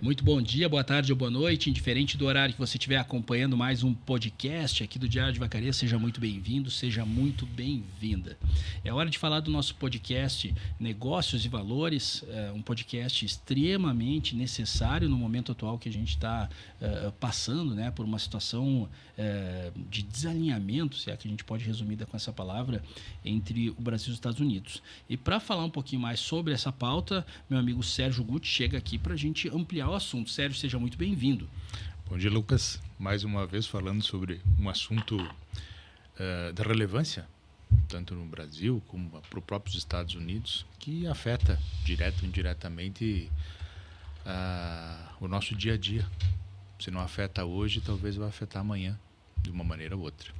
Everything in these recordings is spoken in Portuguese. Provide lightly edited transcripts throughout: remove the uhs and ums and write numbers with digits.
Muito bom dia, boa tarde ou boa noite, indiferente do horário que você estiver acompanhando mais um podcast aqui do Diário de Vacaria, seja muito bem-vindo, seja muito bem-vinda. É hora de falar do nosso podcast Negócios e Valores, um podcast extremamente necessário no momento atual que a gente está passando, né, por uma situação de desalinhamento, se é que a gente pode resumir com essa palavra, entre o Brasil e os Estados Unidos. E para falar um pouquinho mais sobre essa pauta, meu amigo Sérgio Guti chega aqui para a gente ampliar o assunto. Sérgio, seja muito bem-vindo. Bom dia, Lucas. Mais uma vez falando sobre um assunto de relevância, tanto no Brasil como para os próprios Estados Unidos, que afeta direto ou indiretamente o nosso dia a dia. Se não afeta hoje, talvez vai afetar amanhã, de uma maneira ou outra.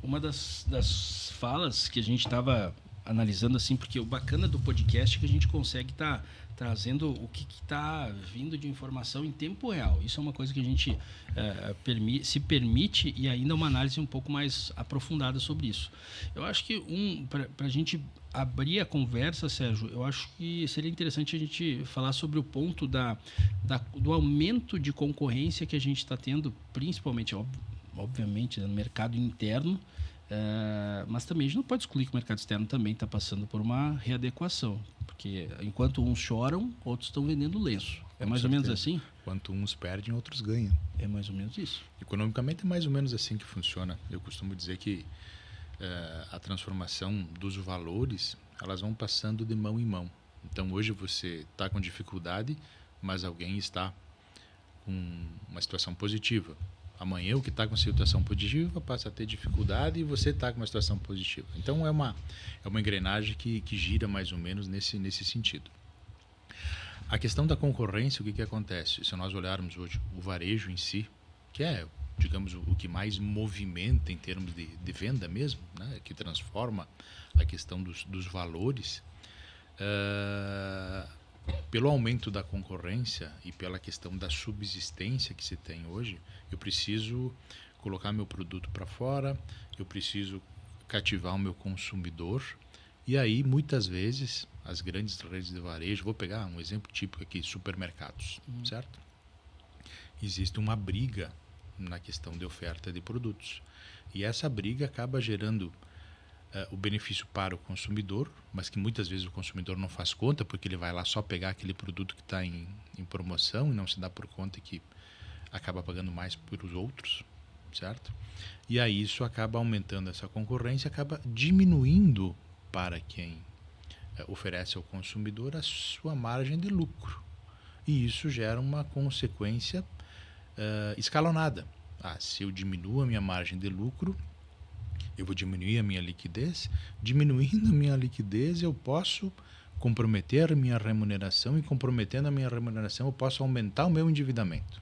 Uma das falas que a gente estava analisando, assim, porque o bacana do podcast é que a gente consegue estar trazendo o que está vindo de informação em tempo real. Isso é uma coisa que a gente se permite, e ainda uma análise um pouco mais aprofundada sobre isso. Eu acho que para a gente abrir a conversa, Sérgio, eu acho que seria interessante a gente falar sobre o ponto do aumento de concorrência que a gente está tendo, principalmente, obviamente, no mercado interno, mas também a gente não pode excluir que o mercado externo também está passando por uma readequação, porque enquanto uns choram, outros estão vendendo lenço. É mais ou menos assim? Enquanto uns perdem, outros ganham. É mais ou menos isso. Economicamente é mais ou menos assim que funciona. Eu costumo dizer que a transformação dos valores, elas vão passando de mão em mão. Então hoje você está com dificuldade, mas alguém está com uma situação positiva. Amanhã o que está com situação positiva passa a ter dificuldade e você está com uma situação positiva. Então é uma engrenagem que gira mais ou menos nesse sentido. A questão da concorrência, o que acontece? Se nós olharmos hoje o varejo em si, que é, digamos, o que mais movimenta em termos de venda mesmo, né? Que transforma a questão dos valores, pelo aumento da concorrência e pela questão da subsistência que se tem hoje, eu preciso colocar meu produto para fora, eu preciso cativar o meu consumidor, e aí muitas vezes as grandes redes de varejo, vou pegar um exemplo típico aqui, supermercados, certo? Existe uma briga na questão de oferta de produtos, e essa briga acaba gerando o benefício para o consumidor, mas que muitas vezes o consumidor não faz conta, porque ele vai lá só pegar aquele produto que está em promoção e não se dá por conta que acaba pagando mais pelos outros, certo? E aí isso acaba aumentando essa concorrência, acaba diminuindo para quem oferece ao consumidor a sua margem de lucro. E isso gera uma consequência escalonada. Se eu diminuo a minha margem de lucro, eu vou diminuir a minha liquidez. Diminuindo a minha liquidez, eu posso comprometer a minha remuneração, e comprometendo a minha remuneração, eu posso aumentar o meu endividamento.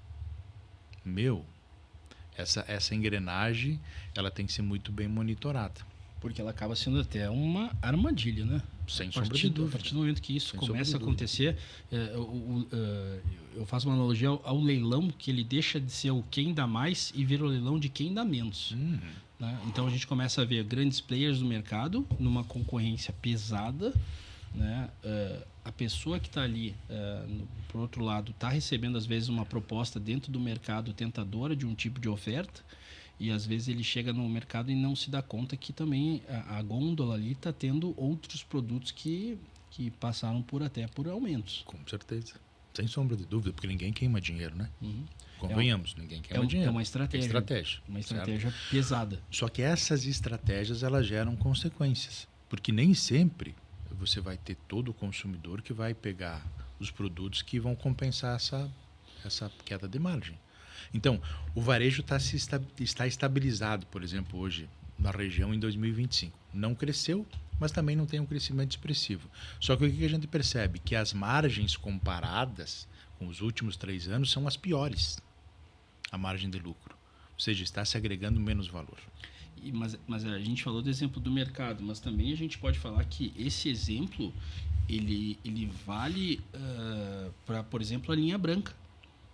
Essa engrenagem, ela tem que ser muito bem monitorada. Porque ela acaba sendo até uma armadilha, né? Sem sombra de dúvida. A partir do momento que isso começa a acontecer, eu faço uma analogia ao leilão, que ele deixa de ser o quem dá mais e vira o leilão de quem dá menos. Né? Então a gente começa a ver grandes players do mercado numa concorrência pesada, né? A pessoa que está ali, por outro lado, está recebendo às vezes uma proposta dentro do mercado tentadora de um tipo de oferta, e às vezes ele chega no mercado e não se dá conta que também a gôndola ali está tendo outros produtos que passaram por aumentos. Com certeza, sem sombra de dúvida, porque ninguém queima dinheiro, né? Convenhamos, ninguém queima dinheiro. É uma estratégia. Uma estratégia certo? Pesada. Só que essas estratégias, elas geram consequências, porque nem sempre você vai ter todo o consumidor que vai pegar os produtos que vão compensar essa queda de margem. Então, o varejo está estabilizado, por exemplo, hoje na região em 2025. Não cresceu, mas também não tem um crescimento expressivo. Só que o que a gente percebe? Que as margens comparadas com os últimos 3 anos são as piores. A margem de lucro. Ou seja, está se agregando menos valor. Mas a gente falou do exemplo do mercado, mas também a gente pode falar que esse exemplo ele vale para, por exemplo, a linha branca.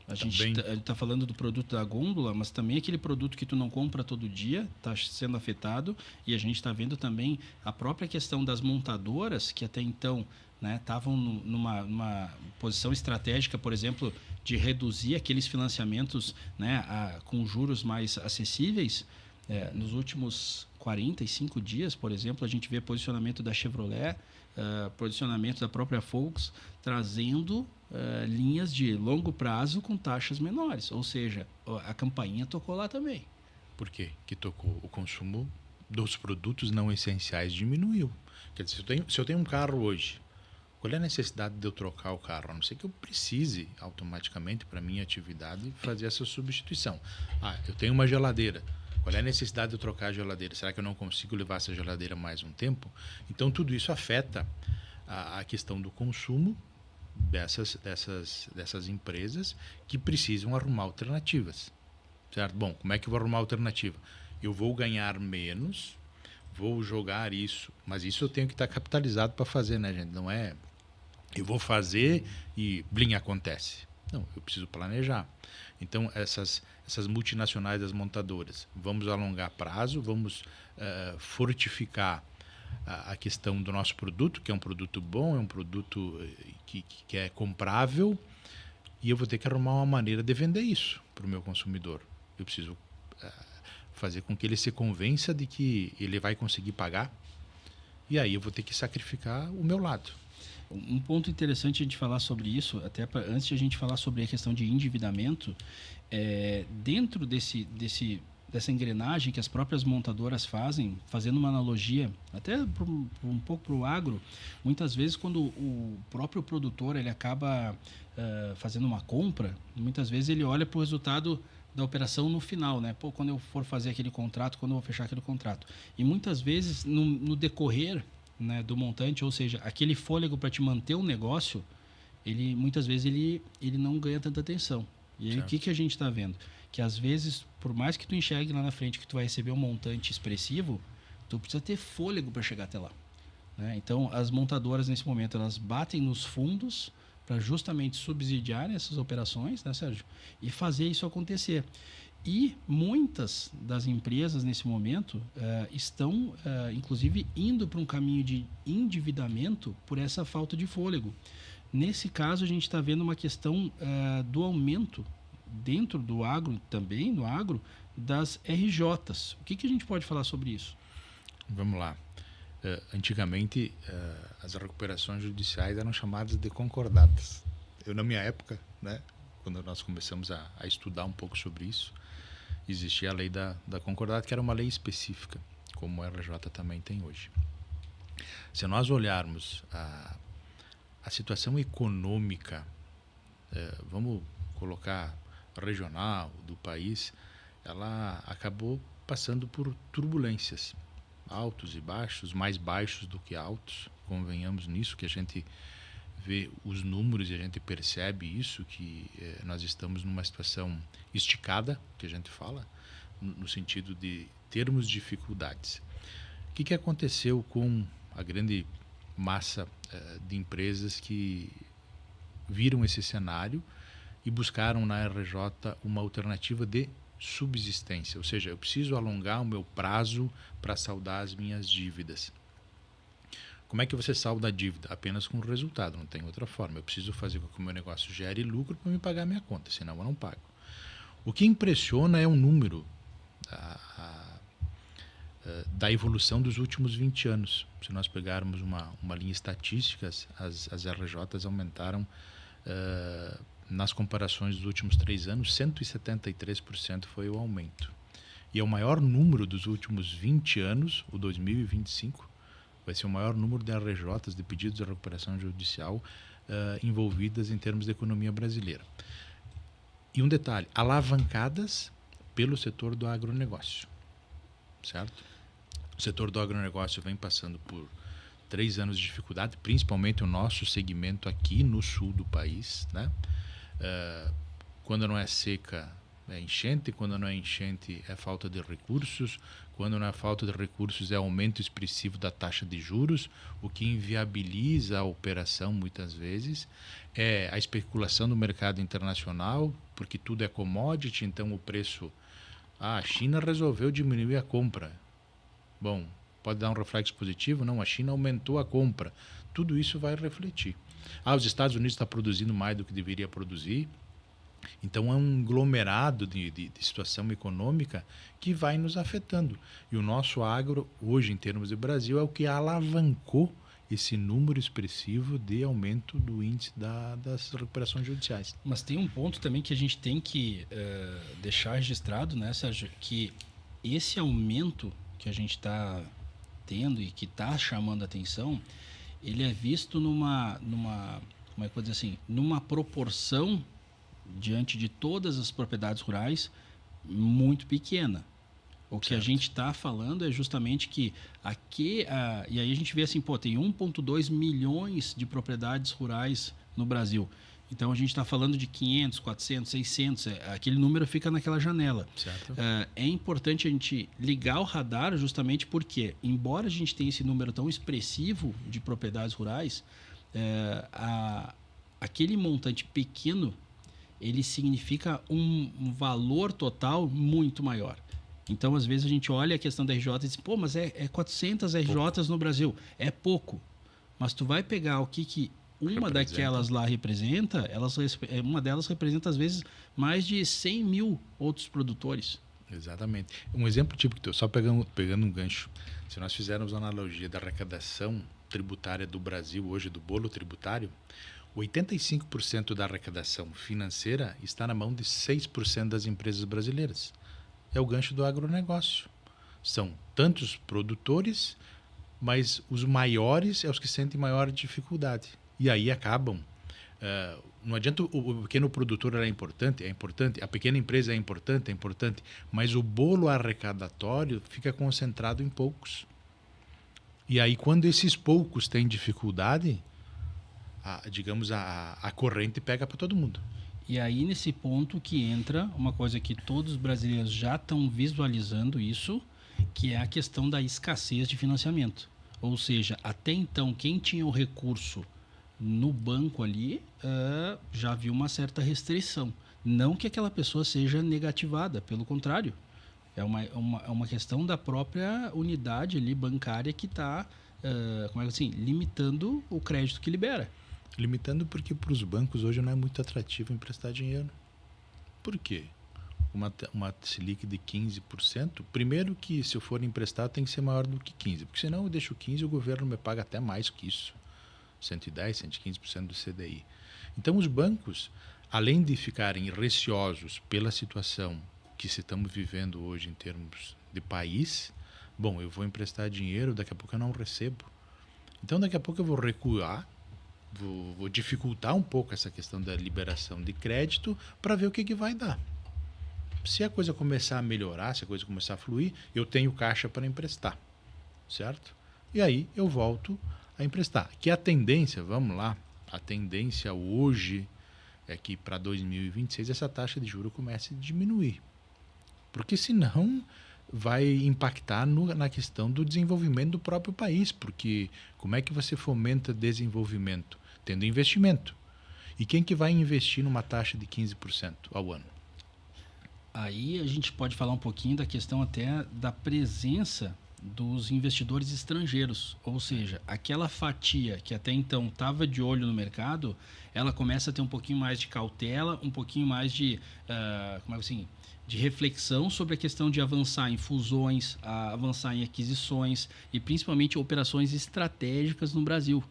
A gente está falando do produto da gôndola, mas também aquele produto que tu não compra todo dia está sendo afetado, e a gente está vendo também a própria questão das montadoras, que até então estavam numa posição estratégica, por exemplo, de reduzir aqueles financiamentos, né, com juros mais acessíveis. Nos últimos 45 dias, por exemplo, a gente vê posicionamento da Chevrolet, posicionamento da própria Volks, trazendo linhas de longo prazo com taxas menores. Ou seja, a campainha tocou lá também. Por quê que tocou? O consumo dos produtos não essenciais diminuiu. Quer dizer, se eu tenho um carro hoje, qual é a necessidade de eu trocar o carro? A não ser que eu precise automaticamente, para a minha atividade, fazer essa substituição. Eu tenho uma geladeira. Qual é a necessidade de eu trocar a geladeira? Será que eu não consigo levar essa geladeira mais um tempo? Então, tudo isso afeta a questão do consumo dessas empresas que precisam arrumar alternativas. Certo? Bom, como é que eu vou arrumar alternativa? Eu vou ganhar menos, vou jogar isso, mas isso eu tenho que estar capitalizado para fazer, né, gente? Não é eu vou fazer e blim, acontece. Não, eu preciso planejar. Então, essas multinacionais das montadoras, vamos alongar prazo, vamos fortificar a questão do nosso produto, que é um produto bom, é um produto que é comprável, e eu vou ter que arrumar uma maneira de vender isso para o meu consumidor. Eu preciso fazer com que ele se convença de que ele vai conseguir pagar, e aí eu vou ter que sacrificar o meu lado. Um ponto interessante a gente falar sobre isso, até antes de a gente falar sobre a questão de endividamento, dentro dessa engrenagem que as próprias montadoras fazem, fazendo uma analogia, até um pouco para o agro, muitas vezes quando o próprio produtor ele acaba fazendo uma compra, muitas vezes ele olha para o resultado da operação no final, né? Pô, quando eu for fazer aquele contrato, quando eu vou fechar aquele contrato. E muitas vezes, no decorrer, né, do montante, ou seja, aquele fôlego para te manter o negócio, muitas vezes ele não ganha tanta atenção. E aí o que a gente está vendo? Que às vezes, por mais que tu enxergue lá na frente que tu vai receber um montante expressivo, tu precisa ter fôlego para chegar até lá. Né? Então, as montadoras nesse momento, elas batem nos fundos para justamente subsidiar essas operações, né, Sérgio? E fazer isso acontecer. E muitas das empresas, nesse momento, estão, inclusive, indo para um caminho de endividamento por essa falta de fôlego. Nesse caso, a gente está vendo uma questão do aumento, dentro do agro, também no agro, das RJs. O que a gente pode falar sobre isso? Vamos lá. Antigamente, as recuperações judiciais eram chamadas de concordatas. Eu, na minha época, né, quando nós começamos a estudar um pouco sobre isso, existia a lei da concordata, que era uma lei específica, como a RJ também tem hoje. Se nós olharmos a situação econômica, vamos colocar regional do país, ela acabou passando por turbulências, altos e baixos, mais baixos do que altos, convenhamos nisso, que a gente vê os números e a gente percebe isso, que nós estamos numa situação esticada, que a gente fala, no sentido de termos dificuldades. O que aconteceu com a grande massa de empresas que viram esse cenário e buscaram na RJ uma alternativa de subsistência, ou seja, eu preciso alongar o meu prazo para saldar as minhas dívidas. Como é que você salda a dívida? Apenas com o resultado, não tem outra forma. Eu preciso fazer com que o meu negócio gere lucro para me pagar a minha conta, senão eu não pago. O que impressiona é o número da evolução dos últimos 20 anos. Se nós pegarmos uma linha estatística, as RJs aumentaram, nas comparações dos últimos 3 anos, 173% foi o aumento. E é o maior número dos últimos 20 anos, o 2025, vai ser o maior número de RJs, de pedidos de recuperação judicial, envolvidas em termos de economia brasileira. E um detalhe, alavancadas pelo setor do agronegócio, certo? O setor do agronegócio vem passando por 3 anos de dificuldade, principalmente o nosso segmento aqui no sul do país, né? Quando não é seca, é enchente, quando não é enchente, é falta de recursos, quando não é falta de recursos, é aumento expressivo da taxa de juros, o que inviabiliza a operação muitas vezes, é a especulação no mercado internacional, porque tudo é commodity, então o preço... a China resolveu diminuir a compra. Bom, pode dar um reflexo positivo? Não, a China aumentou a compra. Tudo isso vai refletir. Os Estados Unidos estão produzindo mais do que deveria produzir. Então é um aglomerado de situação econômica que vai nos afetando. E o nosso agro, hoje, em termos de Brasil, é o que alavancou esse número expressivo de aumento do índice das recuperações judiciais. Mas tem um ponto também que a gente tem que deixar registrado, né, Sérgio, que esse aumento que a gente está tendo e que está chamando a atenção, ele é visto como é que eu vou dizer assim, numa proporção diante de todas as propriedades rurais muito pequena. O que a gente está falando é justamente que e aí a gente vê assim, tem 1,2 milhões de propriedades rurais no Brasil. Então a gente está falando de 500, 400, 600, aquele número fica naquela janela. Certo. É importante a gente ligar o radar justamente porque, embora a gente tenha esse número tão expressivo de propriedades rurais, aquele montante pequeno, ele significa um valor total muito maior. Então, às vezes, a gente olha a questão da RJ e diz, mas é 400 RJs no Brasil. É pouco. Mas tu vai pegar o que uma daquelas lá representa, uma delas representa, às vezes, mais de 100 mil outros produtores. Exatamente. Um exemplo típico, só pegando um gancho. Se nós fizermos uma analogia da arrecadação tributária do Brasil hoje, do bolo tributário, 85% da arrecadação financeira está na mão de 6% das empresas brasileiras. É o gancho do agronegócio. São tantos produtores, mas os maiores são os que sentem maior dificuldade. E aí acabam. Não adianta o pequeno produtor é importante, a pequena empresa é importante, mas o bolo arrecadatório fica concentrado em poucos. E aí, quando esses poucos têm dificuldade, a corrente pega para todo mundo. E aí, nesse ponto que entra uma coisa que todos os brasileiros já estão visualizando isso, que é a questão da escassez de financiamento. Ou seja, até então, quem tinha o recurso no banco ali, já viu uma certa restrição. Não que aquela pessoa seja negativada, pelo contrário. É uma questão da própria unidade ali bancária que está limitando o crédito que libera. Limitando porque para os bancos hoje não é muito atrativo emprestar dinheiro. Por quê? Uma Selic de 15%, primeiro que se eu for emprestar tem que ser maior do que 15%, porque senão eu deixo 15% e o governo me paga até mais que isso, 110%, 115% do CDI. Então os bancos, além de ficarem receosos pela situação que estamos vivendo hoje em termos de país, eu vou emprestar dinheiro, daqui a pouco eu não recebo. Então daqui a pouco eu vou recuar, vou dificultar um pouco essa questão da liberação de crédito para ver o que vai dar. Se a coisa começar a melhorar, se a coisa começar a fluir, eu tenho caixa para emprestar, certo? E aí eu volto a emprestar. Que a tendência, a tendência hoje é que para 2026 essa taxa de juros comece a diminuir. Porque senão vai impactar na questão do desenvolvimento do próprio país, porque como é que você fomenta desenvolvimento? Tendo investimento. E quem que vai investir numa taxa de 15% ao ano? Aí a gente pode falar um pouquinho da questão até da presença dos investidores estrangeiros, ou seja, aquela fatia que até então estava de olho no mercado, ela começa a ter um pouquinho mais de cautela, um pouquinho mais de de reflexão sobre a questão de avançar em fusões, avançar em aquisições e principalmente operações estratégicas no Brasil.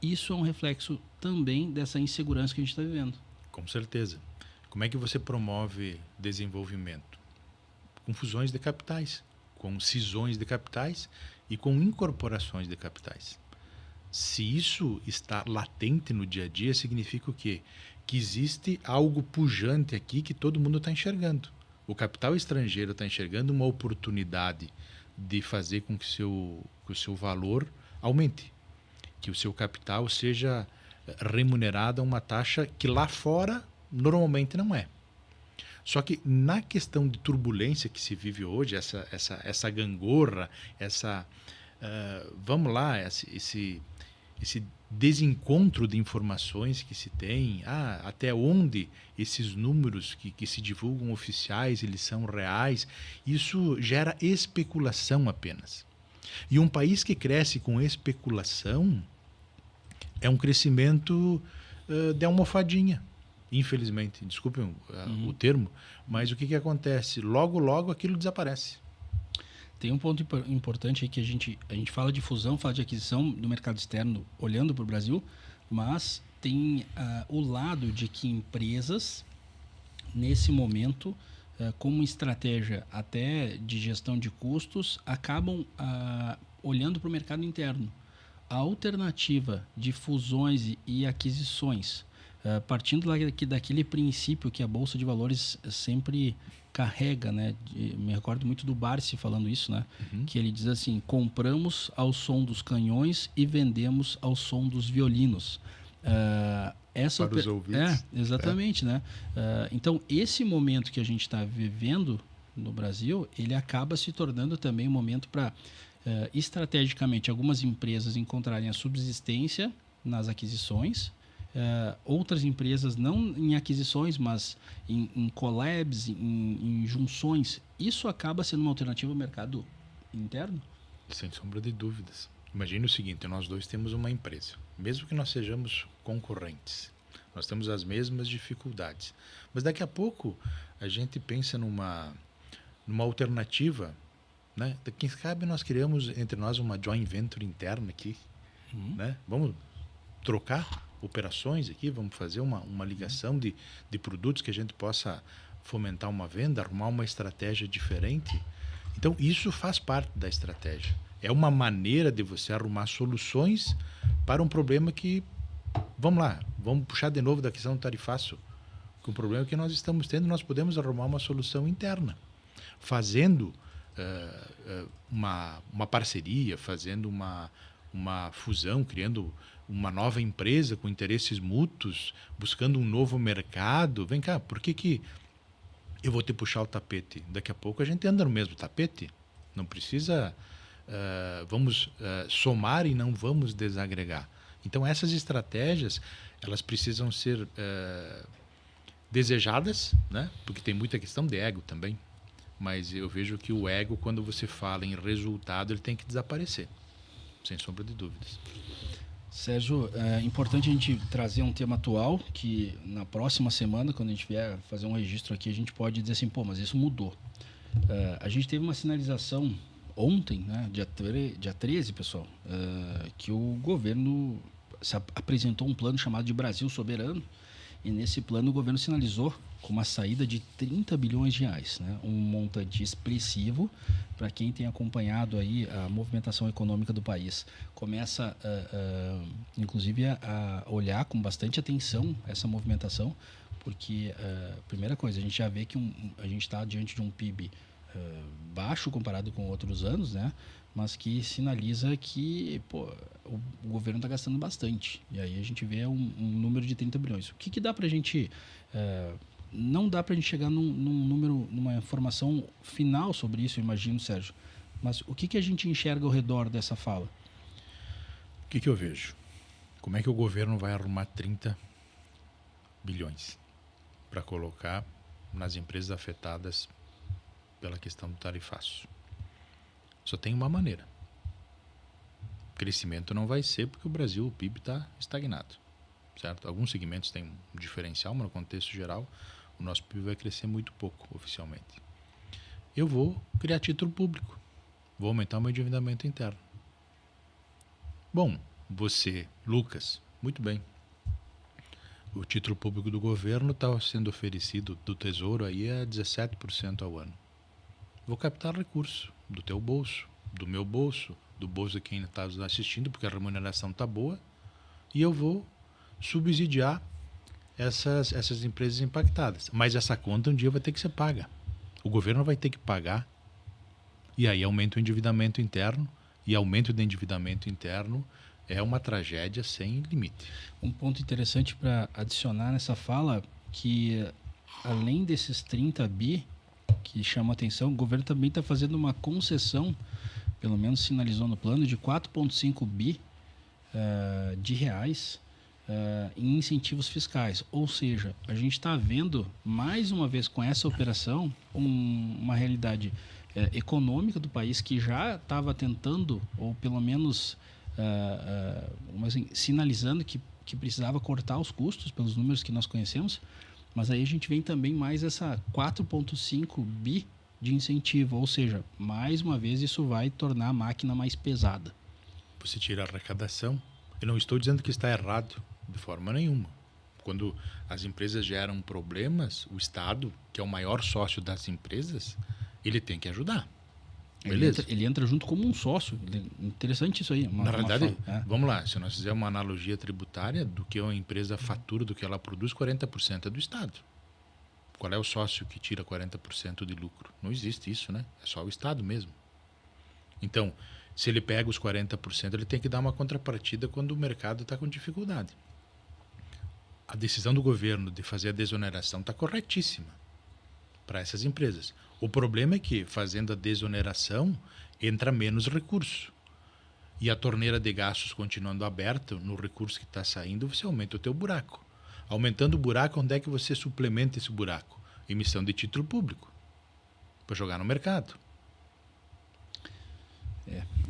Isso é um reflexo também dessa insegurança que a gente está vivendo. Com certeza. Como é que você promove desenvolvimento? Com fusões de capitais, com cisões de capitais e com incorporações de capitais. Se isso está latente no dia a dia, significa o quê? Que existe algo pujante aqui que todo mundo está enxergando. O capital estrangeiro está enxergando uma oportunidade de fazer com que o seu valor aumente, que o seu capital seja remunerado a uma taxa que lá fora normalmente não é. Só que na questão de turbulência que se vive hoje, essa gangorra, esse desencontro de informações que se tem, até onde esses números que se divulgam oficiais, eles são reais, isso gera especulação apenas. E um país que cresce com especulação é um crescimento de almofadinha. Infelizmente, desculpem o termo, mas o que acontece? Logo aquilo desaparece. Tem um ponto importante aí que a gente fala de fusão, fala de aquisição do mercado externo olhando para o Brasil, mas tem o lado de que empresas, nesse momento, como estratégia até de gestão de custos, acabam olhando para o mercado interno. A alternativa de fusões e aquisições, partindo daquele princípio que a Bolsa de Valores sempre carrega, né? Me recordo muito do Barsi falando isso, né? Que ele diz assim: compramos ao som dos canhões e vendemos ao som dos violinos. Para os ouvidos. Exatamente, né? Então, esse momento que a gente está vivendo no Brasil, ele acaba se tornando também um momento para, estrategicamente, algumas empresas encontrarem a subsistência nas aquisições, outras empresas não em aquisições, mas em collabs, em junções. Isso acaba sendo uma alternativa ao mercado interno? Sem sombra de dúvidas. Imagine o seguinte: nós dois temos uma empresa. Mesmo que nós sejamos concorrentes, nós temos as mesmas dificuldades. Mas daqui a pouco a gente pensa numa alternativa, né? Quem sabe nós criamos entre nós uma joint venture interna aqui, né? Vamos trocar operações aqui, vamos fazer uma ligação de produtos que a gente possa fomentar uma venda, arrumar uma estratégia diferente. Então, isso faz parte da estratégia. É uma maneira de você arrumar soluções para um problema que... Vamos lá, vamos puxar de novo da questão do tarifaço. Que o problema que nós estamos tendo, nós podemos arrumar uma solução interna. Fazendo uma parceria, fazendo uma fusão, criando uma nova empresa com interesses mútuos, buscando um novo mercado. Vem cá, por que eu vou te puxar o tapete? Daqui a pouco a gente anda no mesmo tapete. Não precisa... vamos somar e não vamos desagregar. Então, essas estratégias, elas precisam ser desejadas, né? Porque tem muita questão de ego também. Mas eu vejo que o ego, quando você fala em resultado, ele tem que desaparecer, sem sombra de dúvidas. Sérgio, é importante a gente trazer um tema atual, que na próxima semana, quando a gente vier fazer um registro aqui, a gente pode dizer assim, pô, mas isso mudou. A gente teve uma sinalização ontem, né, dia 13, pessoal, que o governo apresentou um plano chamado de Brasil Soberano, e nesse plano o governo sinalizou com uma saída de 30 bilhões de reais, né, um montante expressivo para quem tem acompanhado aí a movimentação econômica do país. Começa, inclusive, a olhar com bastante atenção essa movimentação, porque, primeira coisa, a gente já vê que a gente está diante de um PIB baixo comparado com outros anos, né? Mas que sinaliza que o governo está gastando bastante. E aí a gente vê um número de 30 bilhões. O que dá para a gente... não dá para a gente chegar num número, numa informação final sobre isso, eu imagino, Sérgio. Mas o que a gente enxerga ao redor dessa fala? O que eu vejo? Como é que o governo vai arrumar 30 bilhões para colocar nas empresas afetadas pela questão do tarifaço? Só tem uma maneira. Crescimento não vai ser, porque o Brasil, o PIB está estagnado, certo? Alguns segmentos têm um diferencial, mas no contexto geral, o nosso PIB vai crescer muito pouco, oficialmente. Eu vou criar título público. Vou aumentar o meu endividamento interno. Bom, você, Lucas, muito bem. O título público do governo está sendo oferecido do Tesouro aí a 17% ao ano. Vou captar recurso do teu bolso, do meu bolso, do bolso de quem está assistindo, porque a remuneração está boa, e eu vou subsidiar essas empresas impactadas. Mas essa conta um dia vai ter que ser paga. O governo vai ter que pagar, e aí aumenta o endividamento interno, e aumento do endividamento interno é uma tragédia sem limite. Um ponto interessante para adicionar nessa fala, que além desses 30 bi que chama a atenção, o governo também está fazendo uma concessão, pelo menos sinalizou no plano, de 4,5 bi de reais em incentivos fiscais. Ou seja, a gente está vendo, mais uma vez com essa operação, uma realidade econômica do país que já estava tentando, ou pelo menos assim, sinalizando que que precisava cortar os custos pelos números que nós conhecemos, mas aí a gente vem também mais essa 4,5 bi de incentivo, ou seja, mais uma vez isso vai tornar a máquina mais pesada. Você tira a arrecadação. Eu não estou dizendo que está errado, de forma nenhuma. Quando as empresas geram problemas, o Estado, que é o maior sócio das empresas, ele tem que ajudar. Beleza? Ele entra junto como um sócio. Interessante isso aí. Na verdade, vamos lá, se nós fizermos uma analogia tributária do que uma empresa fatura, do que ela produz, 40% é do Estado. Qual é o sócio que tira 40% de lucro? Não existe isso, né? É só o Estado mesmo. Então, se ele pega os 40%, ele tem que dar uma contrapartida quando o mercado está com dificuldade. A decisão do governo de fazer a desoneração está corretíssima para essas empresas. O problema é que, fazendo a desoneração, entra menos recurso. E a torneira de gastos continuando aberta, no recurso que está saindo, você aumenta o teu buraco. Aumentando o buraco, onde é que você suplementa esse buraco? Emissão de título público, para jogar no mercado.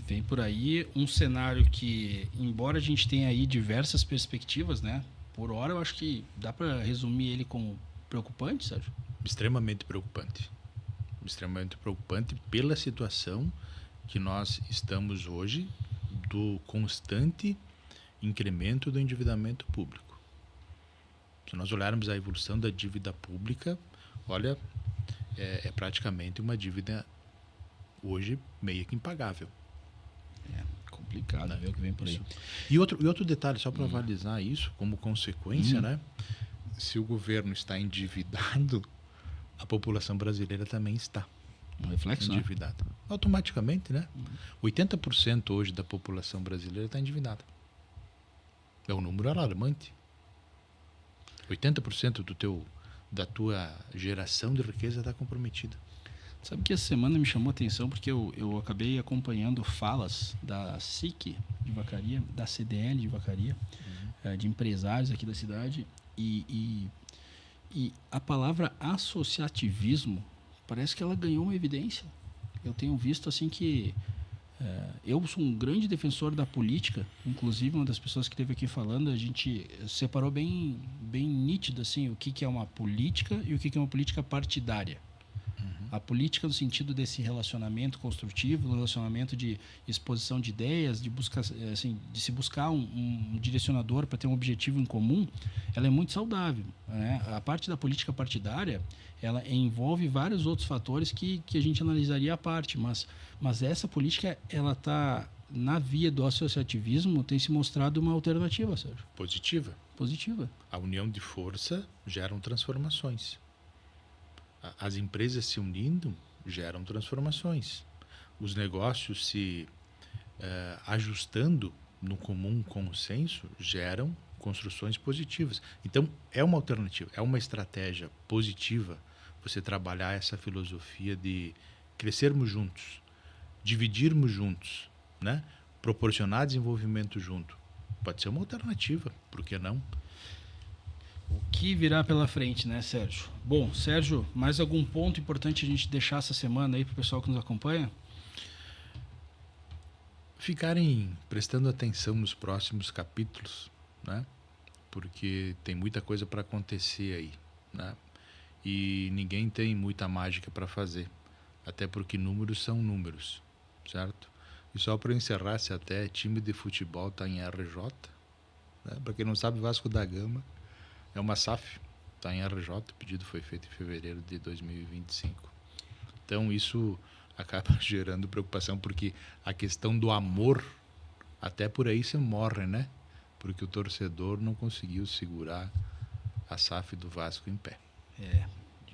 Vem por aí um cenário que, embora a gente tenha aí diversas perspectivas, né? Por hora, eu acho que dá para resumir ele como preocupante, Sérgio? Extremamente preocupante. Extremamente preocupante pela situação que nós estamos hoje do constante incremento do endividamento público. Se nós olharmos a evolução da dívida pública, olha, é praticamente uma dívida hoje meio que impagável. Complicado, ver o que vem por aí. E outro detalhe, só para avalizar isso, como consequência, né? Se o governo está endividado, a população brasileira também está endividada. Né? Automaticamente, né? 80% hoje da população brasileira está endividada. É um número alarmante. 80% da tua geração de riqueza está comprometida. Sabe que essa semana me chamou a atenção porque eu acabei acompanhando falas da SIC de Vacaria, da CDL de Vacaria, de empresários aqui da cidade, e a palavra associativismo parece que ela ganhou uma evidência. Eu tenho visto assim que eu sou um grande defensor da política, inclusive uma das pessoas que esteve aqui falando, a gente separou bem nítido assim, o que é uma política e o que é uma política partidária. A política no sentido desse relacionamento construtivo, relacionamento de exposição de ideias, de buscar, assim, de se buscar um direcionador para ter um objetivo em comum, ela é muito saudável, né? A parte da política partidária, ela envolve vários outros fatores que a gente analisaria à parte, mas essa política, ela está na via do associativismo, tem se mostrado uma alternativa, Sérgio. Positiva. A união de força geram transformações. As empresas se unindo geram transformações. Os negócios se ajustando no comum consenso geram construções positivas. Então, é uma alternativa, é uma estratégia positiva você trabalhar essa filosofia de crescermos juntos, dividirmos juntos, né? Proporcionar desenvolvimento junto. Pode ser uma alternativa, por que não? O que virá pela frente, né, Sérgio? Bom, Sérgio, mais algum ponto importante a gente deixar essa semana aí para o pessoal que nos acompanha? Ficarem prestando atenção nos próximos capítulos, né? Porque tem muita coisa para acontecer aí, né? E ninguém tem muita mágica para fazer, até porque números são números, certo? E só para encerrar, se até time de futebol está em RJ, né? Para quem não sabe, Vasco da Gama é uma SAF, está em RJ, o pedido foi feito em fevereiro de 2025. Então isso acaba gerando preocupação, porque a questão do amor, até por aí você morre, né? Porque o torcedor não conseguiu segurar a SAF do Vasco em pé.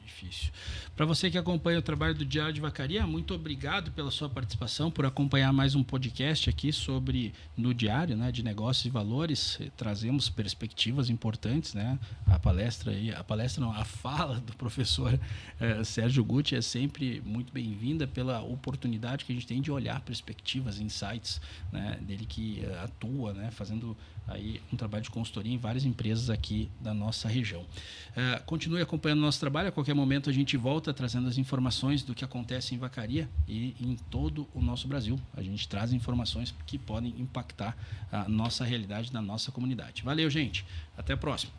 Difícil. Para você que acompanha o trabalho do Diário de Vacaria, muito obrigado pela sua participação, por acompanhar mais um podcast aqui sobre no Diário, né, de Negócios e Valores. Trazemos perspectivas importantes, né? A fala do professor Sérgio Gucci é sempre muito bem-vinda pela oportunidade que a gente tem de olhar perspectivas, insights, né, dele que atua, né, fazendo aí um trabalho de consultoria em várias empresas aqui da nossa região. Continue acompanhando o nosso trabalho. A qualquer momento a gente volta trazendo as informações do que acontece em Vacaria e em todo o nosso Brasil. A gente traz informações que podem impactar a nossa realidade na nossa comunidade. Valeu, gente. Até a próxima.